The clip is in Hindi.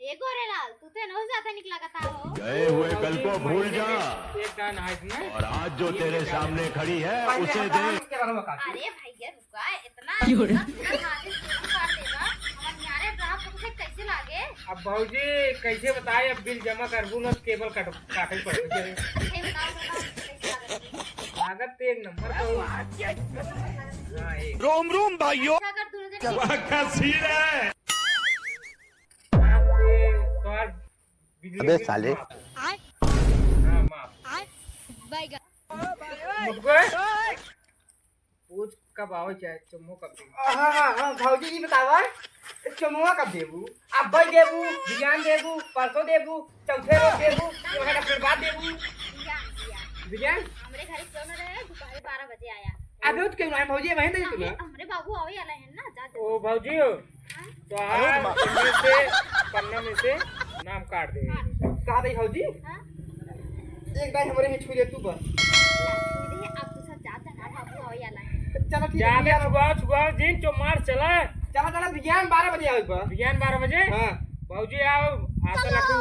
ए गोरेलाल तू तो नौ ज्यादा निकला का था हो। गए हुए कल को भूल जा एक दान हाथ में और आज जो तेरे सामने खड़ी है उसे दे। अरे भैया रुका इतना हाथ से काट देगा हमारे न्यारे ड्राफ्ट तुमसे कैसे लागे। अब भाजी कैसे बताए अब बिल जमा करबू न केबल काटे पड़े ये बताओ कैसे लागे। लागत एक नंबर का रोम रोम भाइयों अच्छा अगर दोनों जन क्या सीन है। अबे साले। पूछ कब आओ चाहे चुम्मो कब देबू। हाँ भाजी जी बतावा चमुआ कब देबू अब्बई देबू बिजान देबू परसों देबू चौथे रोज देबू फिर बाद देबू बिजान हमरे घर क्यों न रहे दोपहर 12 बजे आया। अबे तो क्यों ना भाजी वहीं नहीं तुला हमरे बाबू आवे आला है ना जा ओ भाजी हो तो हाँ पन्ना में से नाम काट दे। कहा दई भाजी हां एक बार हमारे यहाँ छू दे तू बस दे अब तो सब जाता ना बाबू आवे आला है। चलो ठीक जाने है छुआ जिन चो मार चला चला चला बिजान 12 बजे आवे बा विज्ञान 12 बजे हाँ भाजी आओ आशा रखू।